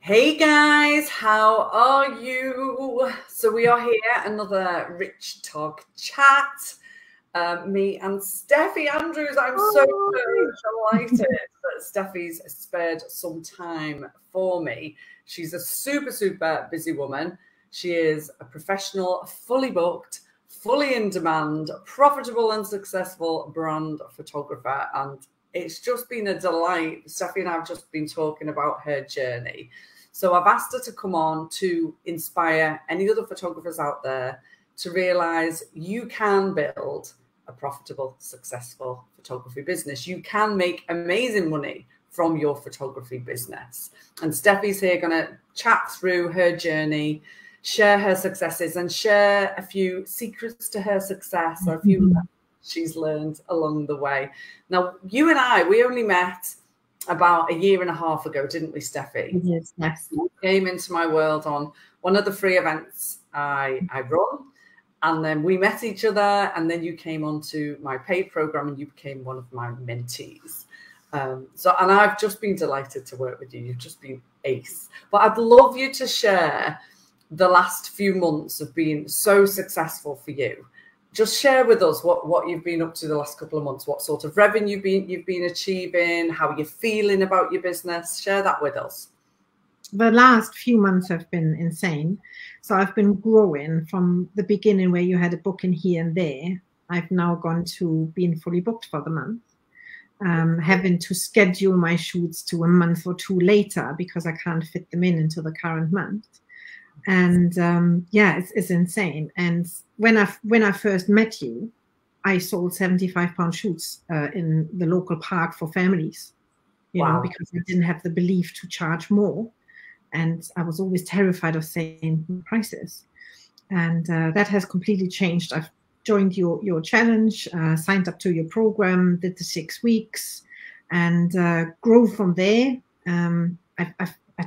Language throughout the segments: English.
Hey guys, how are you? So we are here, another Rich Talk chat. Me and Steffi Andrews. I'm so delighted that Steffi's spared some time for me. She's a super busy woman. She is a professional, fully booked, fully in demand, profitable and successful brand photographer. And it's just been a delight. Steffi and I have just been talking about her journey. So I've asked her to come on to inspire any other photographers out there to realize you can build a profitable, successful photography business. You can make amazing money from your photography business. And Steffi's here going to chat through her journey, share her successes, and share a few secrets to her success, or a few she's learned along the way. Now, you and I, we only met about a year and a half ago, didn't we, Steffi? Yes. You came into my world on one of the free events I run. And then we met each other, and then you came onto my paid program and you became one of my mentees. And I've just been delighted to work with you. You've just been ace. But I'd love you to share the last few months of being so successful for you. Just share with us what you've been up to the last couple of months, what sort of revenue you've been achieving, how you're feeling about your business. Share that with us. The last few months have been insane. So I've been growing from the beginning where you had a booking here and there. I've now gone to being fully booked for the month, having to schedule my shoots to a month or two later because I can't fit them into the current month. And yeah, it's insane. And when I first met you, I sold 75-pound shoots in the local park for families, you know, because I didn't have the belief to charge more. And I was always terrified of saying prices. And that has completely changed. I've joined your challenge, signed up to your program, did the 6 weeks, and grow from there.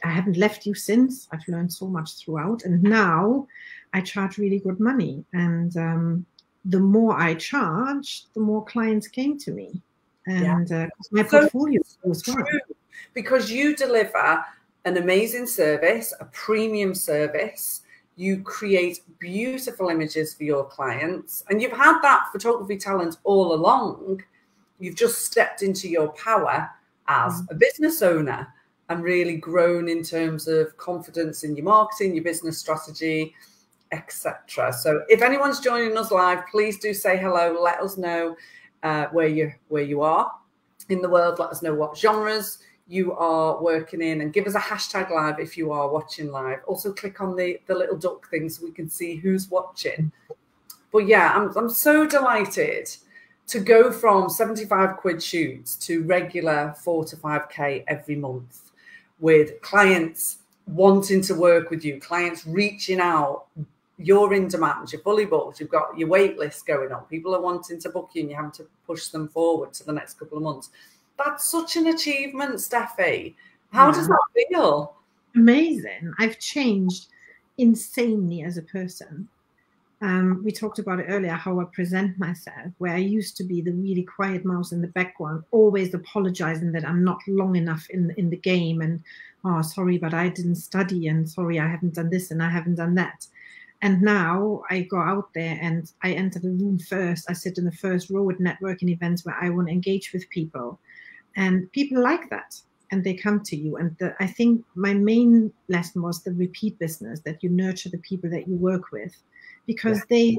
I haven't left you since. I've learned so much throughout. And now I charge really good money. And the more I charge, the more clients came to me. And my portfolio was well. Because you deliver an amazing service, a premium service. You create beautiful images for your clients. And you've had that photography talent all along. You've just stepped into your power as a business owner and really grown in terms of confidence in your marketing, your business strategy, etc. So if anyone's joining us live, please do say hello. Let us know where you are in the world. Let us know what genres you are working in, and give us a hashtag live if you are watching live. Also click on the little duck thing so we can see who's watching. But yeah, I'm so delighted to go from 75 quid shoots to regular 4 to 5K every month, with clients wanting to work with you, clients reaching out. You're in demand, you're fully booked, you've got your wait list going on, people are wanting to book you and you're having to push them forward to the next couple of months. That's such an achievement, Steffi. How does that feel? Amazing. I've changed insanely as a person. We talked about it earlier, how I present myself, where I used to be the really quiet mouse in the background, always apologizing that I'm not long enough in the game, and oh, sorry, but I didn't study, and sorry, I haven't done this and I haven't done that. And now I go out there and I enter the room first. I sit in the first row at networking events where I want to engage with people. And people like that, and they come to you. And I think my main lesson was the repeat business, that you nurture the people that you work with, because they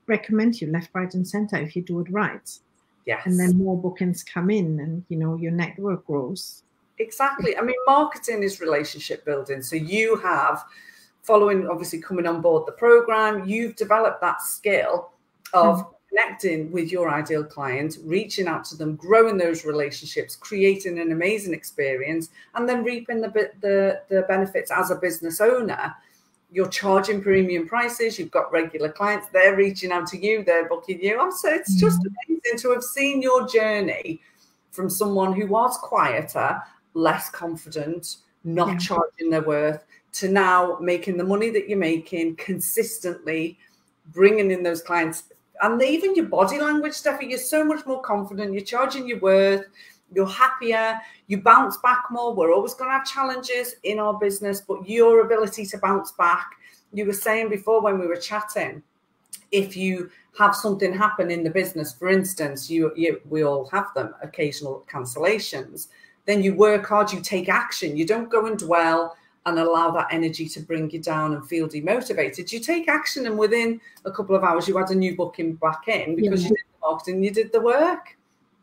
recommend you left, right, and center if you do it right. Yes. And then more bookings come in, and you know, your network grows. Exactly. I mean, marketing is relationship building. So you have, following obviously coming on board the program, you've developed that skill of connecting with your ideal client, reaching out to them, growing those relationships, creating an amazing experience, and then reaping the benefits as a business owner. You're charging premium prices. You've got regular clients. They're reaching out to you. They're booking you. So it's just amazing to have seen your journey from someone who was quieter, less confident, not charging their worth, to now making the money that you're making consistently, bringing in those clients. And even your body language, Steffi, you're so much more confident. You're charging your worth. you're happier, you bounce back more. We're always going to have challenges in our business, but your ability to bounce back, you were saying before when we were chatting, if you have something happen in the business, for instance, we all have them, occasional cancellations, then you work hard, you take action. You don't go and dwell and allow that energy to bring you down and feel demotivated. You take action, and within a couple of hours, you had a new booking back in because you did the marketing, you did the work.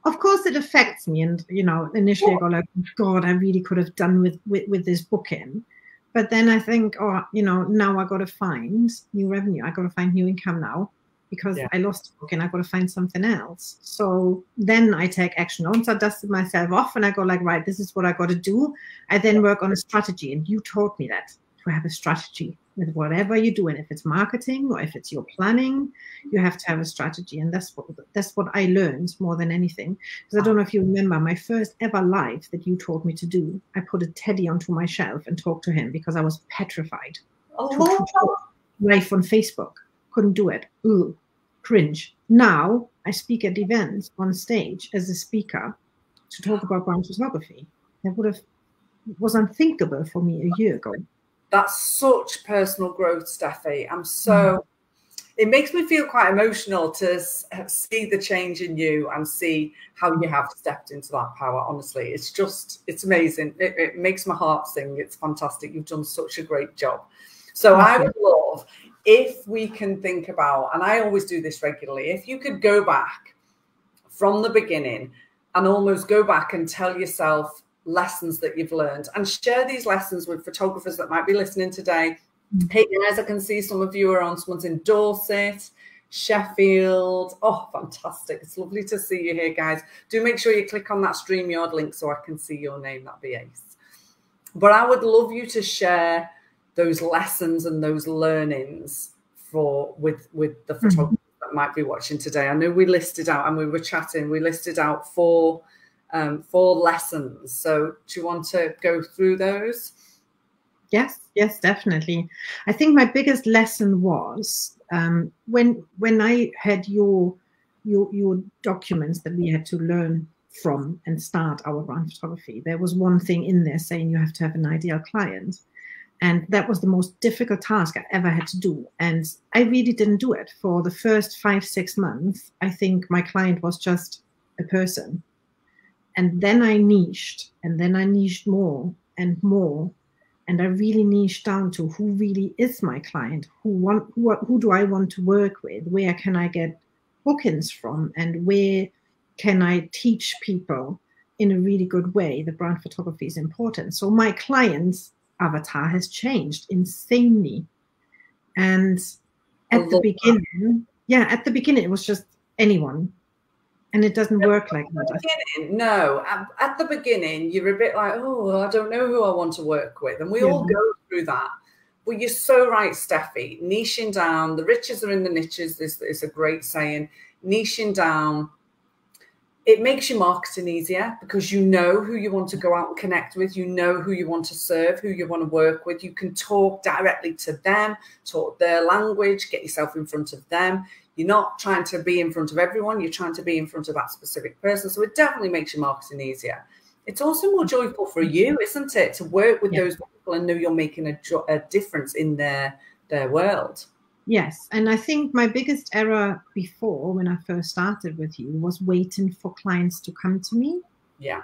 Of course, it affects me. And, you know, initially I go like, God, I really could have done with this booking. But then I think, oh, you know, now I got to find new revenue. I got to find new income now because I lost a booking. I got to find something else. So then I take action. Once I dusted myself off and I go like, right, this is what I got to do. I then work on a strategy. And you taught me that, to have a strategy with whatever you do. And if it's marketing or if it's your planning, you have to have a strategy. And that's what I learned more than anything. Because I don't know if you remember my first ever live that you taught me to do. I put a teddy onto my shelf and talked to him because I was petrified. To live on Facebook. Couldn't do it. Ooh, cringe. Now I speak at events on stage as a speaker to talk about brand photography. That was unthinkable for me a year ago. That's such personal growth, Steffi. It makes me feel quite emotional to see the change in you and see how you have stepped into that power. Honestly, it's amazing. It makes my heart sing. It's fantastic. You've done such a great job. So I would love if we can think about, and I always do this regularly, if you could go back from the beginning and almost go back and tell yourself lessons that you've learned and share these lessons with photographers that might be listening today. Hey guys, I can see some of you are on, someone's in Dorset, Sheffield. Oh, fantastic. It's lovely to see you here, guys. Do make sure you click on that StreamYard link so I can see your name. That'd be ace. But I would love you to share those lessons and those learnings with the photographers that might be watching today. I know we listed out, and we were chatting, we listed out four lessons. So do you want to go through those? Yes, definitely. I think my biggest lesson was when I had your documents that we had to learn from and start our brand photography. There was one thing in there saying you have to have an ideal client. And that was the most difficult task I ever had to do. And I really didn't do it. For the first 5-6 months, I think my client was just a person. And then I niched, and then I niched more and more. And I really niched down to who really is my client, who do I want to work with, where can I get bookings from, and where can I teach people in a really good way that brand photography is important. So my client's avatar has changed insanely. And at the beginning, it was just anyone. And it doesn't work like that. No, at the beginning, you're a bit like, oh, I don't know who I want to work with. And we all go through that. But you're so right, Steffi. Niching down, the riches are in the niches is a great saying. Niching down, it makes your marketing easier because you know who you want to go out and connect with. You know who you want to serve, who you want to work with. You can talk directly to them, talk their language, get yourself in front of them. You're not trying to be in front of everyone. You're trying to be in front of that specific person. So it definitely makes your marketing easier. It's also more joyful for you, isn't it, to work with those people and know you're making a difference in their world. Yes. And I think my biggest error before, when I first started with you, was waiting for clients to come to me. Yeah.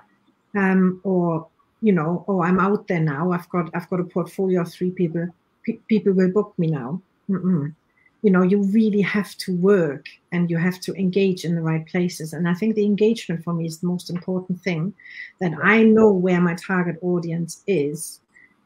Or, you know, oh, I'm out there now. I've got a portfolio of 3 people. People will book me now. You know, you really have to work and you have to engage in the right places. And I think the engagement for me is the most important thing, that I know where my target audience is.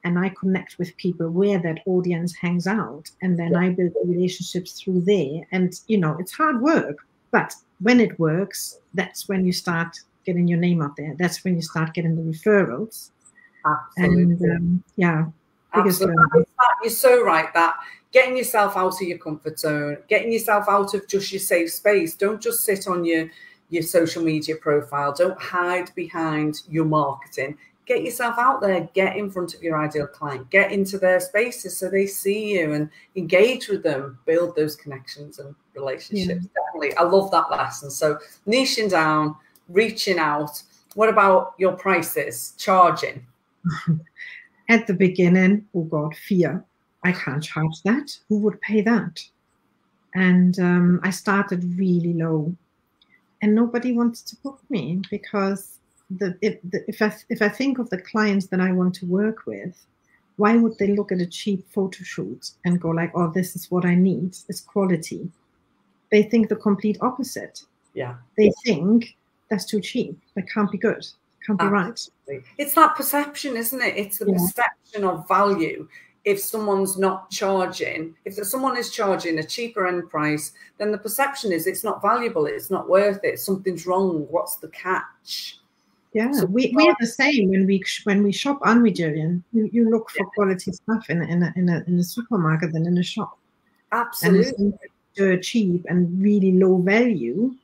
And I connect with people where that audience hangs out. And then I build relationships through there. And, you know, it's hard work. But when it works, that's when you start getting your name out there. That's when you start getting the referrals. Absolutely. And, Absolutely. You're so right. That getting yourself out of your comfort zone, getting yourself out of just your safe space. Don't just sit on your social media profile. Don't hide behind your marketing. Get yourself out there, get in front of your ideal client, get into their spaces so they see you and engage with them, build those connections and relationships. Definitely. I love that lesson. So niching down, reaching out, What about your prices, charging? At the beginning, oh God, fear. I can't charge that. Who would pay that? And I started really low, and nobody wanted to book me because if I think of the clients that I want to work with, why would they look at a cheap photo shoot and go like, oh, this is what I need, it's quality? They think the complete opposite. Yeah. They think that's too cheap. That can't be good. Can't be right. It's that perception, isn't it? It's the perception of value. If someone's not charging, if someone is charging a cheaper end price, then the perception is it's not valuable, it's not worth it, something's wrong, what's the catch? Yeah, so we are the same when we shop, aren't we, Julian? You look for quality stuff in a supermarket than in a shop. Absolutely. And if it's cheap and really low value,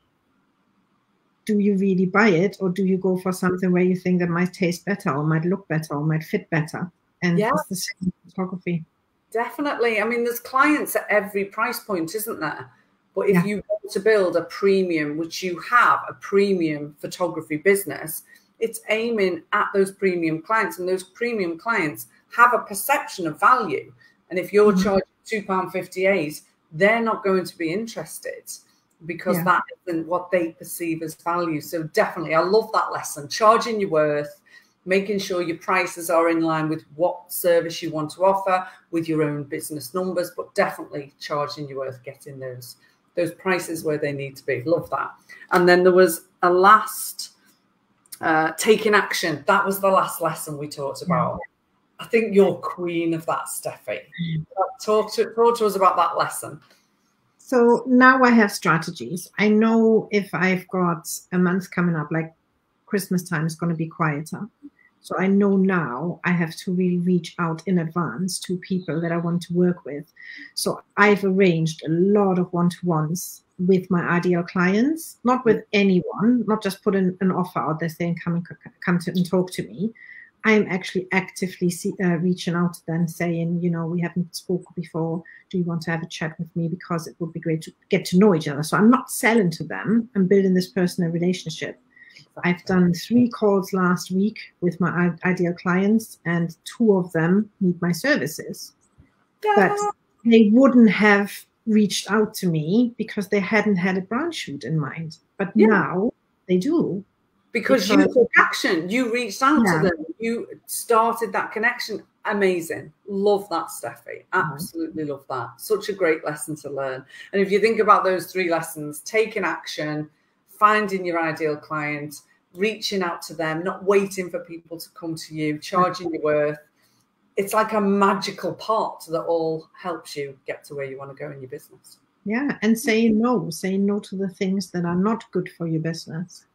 do you really buy it, or do you go for something where you think that might taste better or might look better or might fit better? And it's the same photography. Definitely. I mean, there's clients at every price point, isn't there? But if you want to build a premium, which you have, a premium photography business, it's aiming at those premium clients, and those premium clients have a perception of value. And if you're charging £2.58, they're not going to be interested because that isn't what they perceive as value. So definitely, I love that lesson. Charging your worth, making sure your prices are in line with what service you want to offer, with your own business numbers, but definitely charging your worth, getting those prices where they need to be. Love that. And then there was a last, taking action. That was the last lesson we talked about. I think you're queen of that, Steffi. Talk to us about that lesson. So now I have strategies. I know if I've got a month coming up, like Christmas time is going to be quieter. So I know now I have to really reach out in advance to people that I want to work with. So I've arranged a lot of one-to-ones with my ideal clients, not with anyone, not just put an offer out there saying, come to and talk to me. I'm actually actively reaching out to them saying, you know, we haven't spoken before. Do you want to have a chat with me? Because it would be great to get to know each other. So I'm not selling to them. I'm building this personal relationship. I've done 3 calls last week with my ideal clients, and 2 of them need my services. But they wouldn't have reached out to me because they hadn't had a brand shoot in mind. But now they do. Because you took action. You reached out to them. You started that connection. Amazing. Love that, Steffi. Absolutely love that. Such a great lesson to learn. And if you think about those 3 lessons, taking action, finding your ideal client, reaching out to them, not waiting for people to come to you, charging your worth. It's like a magical pot that all helps you get to where you want to go in your business. Yeah, and saying no to the things that are not good for your business.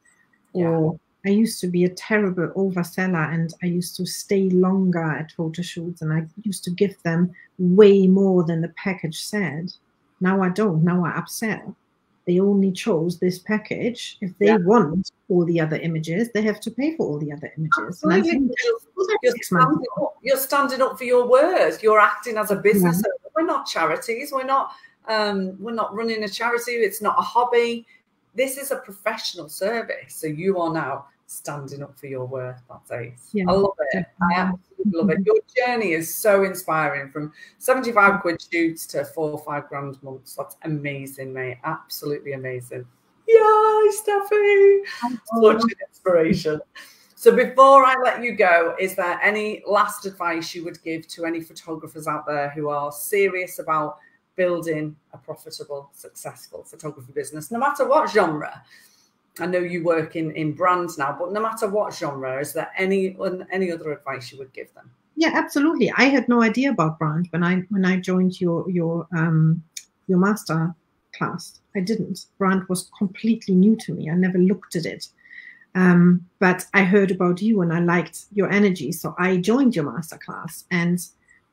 Or I used to be a terrible overseller, and I used to stay longer at photo shoots, and I used to give them way more than the package said. Now I don't. Now I upsell. They only chose this package. If they want all the other images, they have to pay for all the other images. You're standing up for your worth. You're acting as a business owner. We're not charities. We're not running a charity. It's not a hobby. This is a professional service. So you are now standing up for your worth. That's ace. Yeah, I love it. I absolutely love it. Your journey is so inspiring, from 75 quid shoots to 4 or 5 grand months. That's amazing, mate. Absolutely amazing. Yay, Steffi. Such an inspiration. So before I let you go, is there any last advice you would give to any photographers out there who are serious about building a profitable, successful photography business, no matter what genre? I know you work in brands now, but no matter what genre, is there any other advice you would give them? Yeah, absolutely. I had no idea about brand when I joined your master class. I didn't. Brand was completely new to me. I never looked at it. But I heard about you and I liked your energy, so I joined your master class. And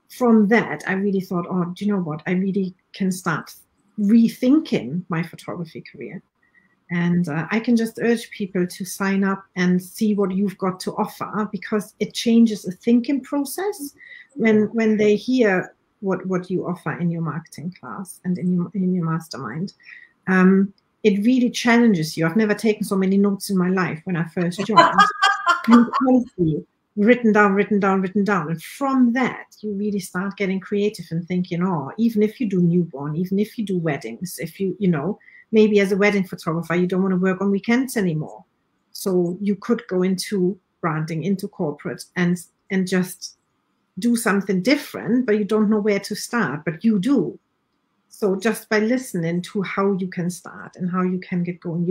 from that, I really thought, oh, do you know what? I really can start rethinking my photography career. And I can just urge people to sign up and see what you've got to offer, because it changes the thinking process when they hear what you offer in your marketing class and in your mastermind. it really challenges you. I've never taken so many notes in my life when I first joined. And honestly, written down, written down, written down. And from that, you really start getting creative and thinking, oh, even if you do newborn, even if you do weddings, if you know, maybe as a wedding photographer, you don't want to work on weekends anymore. So you could go into branding, into corporate, and just do something different, but you don't know where to start, but you do. So just by listening to how you can start and how you can get going,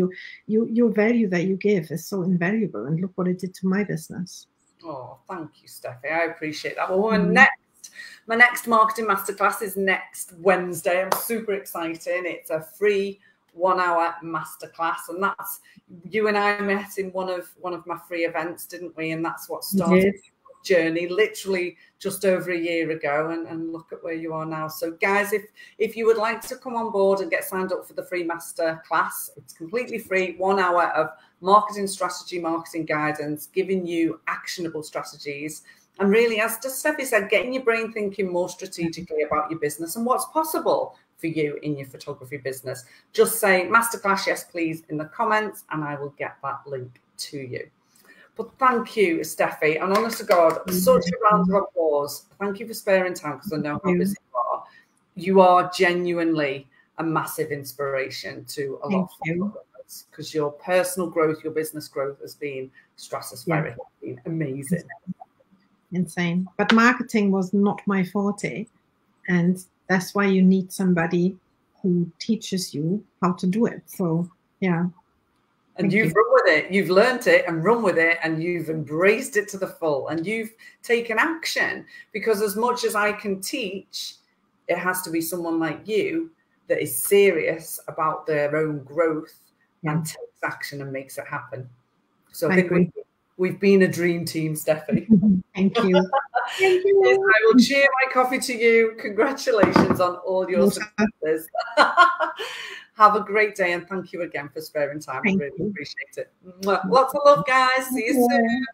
your value that you give is so invaluable. And look what it did to my business. Oh, thank you, Steffi. I appreciate that. Well, my next marketing masterclass is next Wednesday. I'm super excited. It's a free 1-hour masterclass, and that's, you and I met in one of my free events, didn't we? And that's what started the journey, literally just over a year ago, and look at where you are now. So guys, if you would like to come on board and get signed up for the free master class, it's completely free. 1 hour of marketing strategy, marketing guidance, giving you actionable strategies, and really, as Steffi said, getting your brain thinking more strategically about your business and what's possible for you in your photography business. Just say masterclass yes please in the comments, and I will get that link to you. But thank you, Steffi, and honest to God, such a round of applause. Thank you for sparing time, because I know how busy you are. You are genuinely a massive inspiration to a lot of photographers, because your personal growth, your business growth has been stratospheric. It's been amazing. Insane. But marketing was not my forte, and that's why you need somebody who teaches you how to do it. So yeah. And you've run with it, you've learned it and run with it, and you've embraced it to the full, and you've taken action. Because as much as I can teach, it has to be someone like you that is serious about their own growth and takes action and makes it happen. So I think we've been a dream team, Steffi. Thank you. Thank you. I will cheer my coffee to you. Congratulations on all your successes. Have a great day, and thank you again for sparing time. I really appreciate it. Lots of love, guys. See you soon.